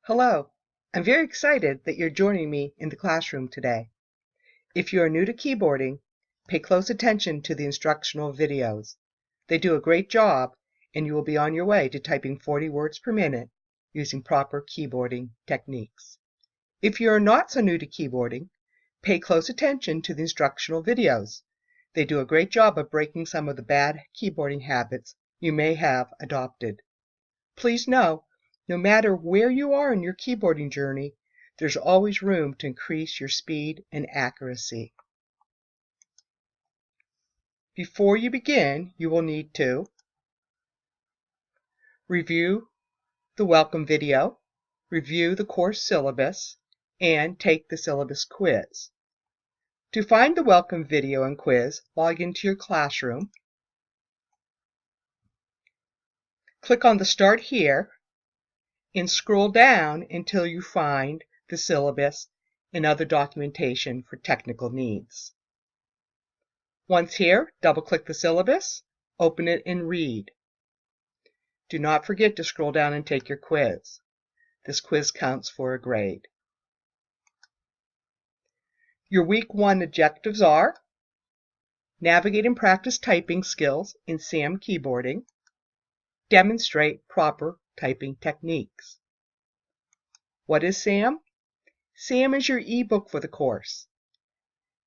Hello, I'm very excited that you're joining me in the classroom today. If you are new to keyboarding, pay close attention to the instructional videos. They do a great job, and you will be on your way to typing 40 words per minute using proper keyboarding techniques. If you are not so new to keyboarding, pay close attention to the instructional videos. They do a great job of breaking some of the bad keyboarding habits you may have adopted. Please know, no matter where you are in your keyboarding journey, there's always room to increase your speed and accuracy. Before you begin, you will need to review the welcome video, review the course syllabus, and take the syllabus quiz. To find the welcome video and quiz, log into your classroom. Click on the Start Here and scroll down until you find the syllabus and other documentation for technical needs. Once here, double-click the syllabus, open it and read. Do not forget to scroll down and take your quiz. This quiz counts for a grade. Your Week 1 objectives are: navigate and practice typing skills in SAM keyboarding, demonstrate proper typing techniques. What is SAM? SAM is your ebook for the course.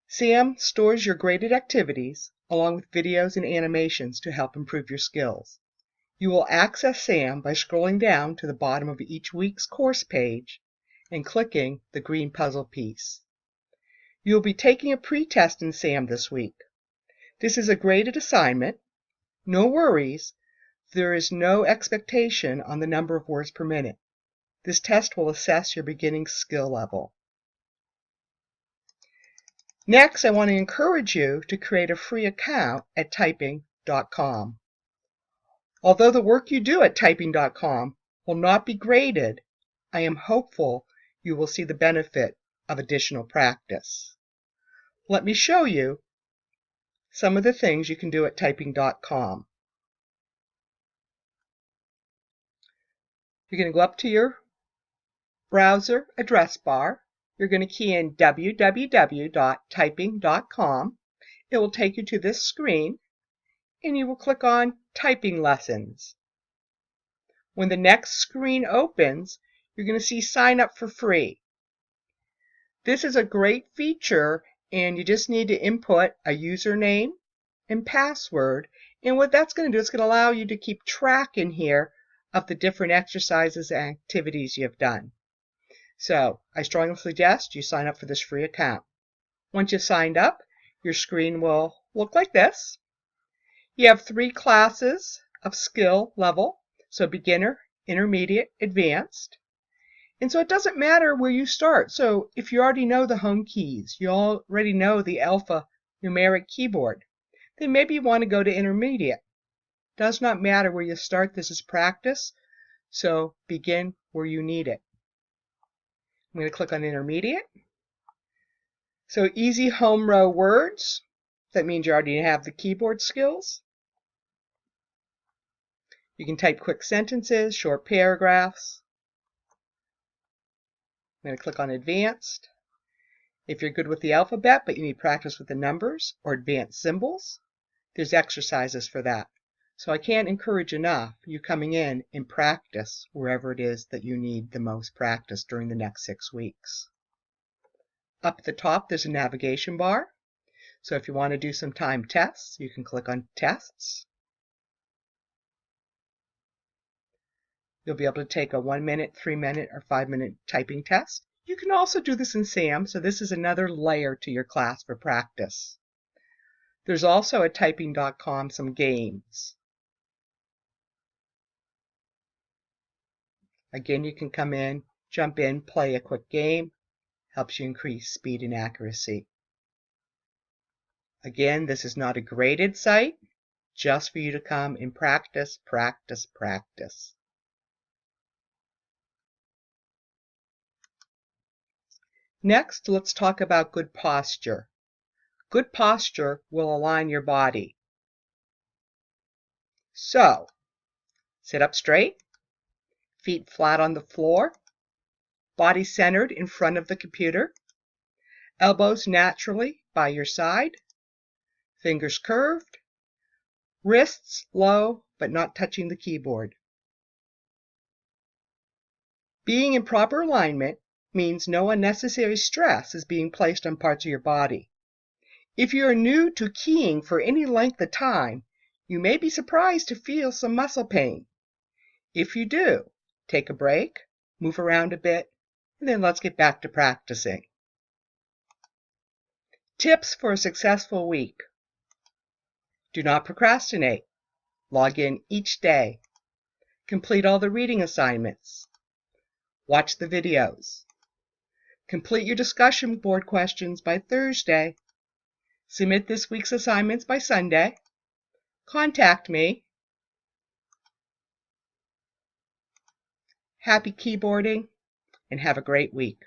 SAM stores your graded activities along with videos and animations to help improve your skills. You will access SAM by scrolling down to the bottom of each week's course page and clicking the green puzzle piece. You will be taking a pre-test in SAM this week. This is a graded assignment. No worries, there is no expectation on the number of words per minute. This test will assess your beginning skill level. Next, I want to encourage you to create a free account at typing.com. Although the work you do at typing.com will not be graded, I am hopeful you will see the benefit of additional practice. Let me show you some of the things you can do at typing.com. You're going to go up to your browser address bar. You're going to key in www.typing.com. It will take you to this screen, and you will click on Typing Lessons. When the next screen opens, you're going to see Sign Up for Free. This is a great feature, and you just need to input a username and password. And what that's going to do is going to allow you to keep track in here of the different exercises and activities you have done. So I strongly suggest you sign up for this free account. Once you've signed up, your screen will look like this. You have 3 classes of skill level, so beginner, intermediate, advanced. And so it doesn't matter where you start. So if you already know the home keys, you already know the alphanumeric keyboard, then maybe you want to go to intermediate. Does not matter where you start. This is practice, so begin where you need it. I'm going to click on intermediate. So easy home row words. That means you already have the keyboard skills. You can type quick sentences, short paragraphs. I'm going to click on advanced. If you're good with the alphabet but you need practice with the numbers or advanced symbols, there's exercises for that. So I can't encourage enough you coming in and practice wherever it is that you need the most practice during the next 6 weeks. Up at the top, there's a navigation bar. So if you want to do some timed tests, you can click on Tests. You'll be able to take a 1-minute, 3-minute, or 5-minute typing test. You can also do this in SAM, so this is another layer to your class for practice. There's also at typing.com some games. Again, you can come in, jump in, play a quick game. Helps you increase speed and accuracy. Again, this is not a graded site, just for you to come and practice, practice, practice. Next, let's talk about good posture. Good posture will align your body. So, sit up straight, feet flat on the floor, Body centered in front of the computer. Elbows naturally by your side. Fingers curved. Wrists low but not touching the keyboard. Being in proper alignment means no unnecessary stress is being placed on parts of your body. If you are new to keying for any length of time, you may be surprised to feel some muscle pain. If you do, take a break, move around a bit, and then let's get back to practicing. Tips for a successful week. Do not procrastinate. Log in each day. Complete all the reading assignments. Watch the videos. Complete your discussion board questions by Thursday. Submit this week's assignments by Sunday. Contact me. Happy keyboarding and have a great week.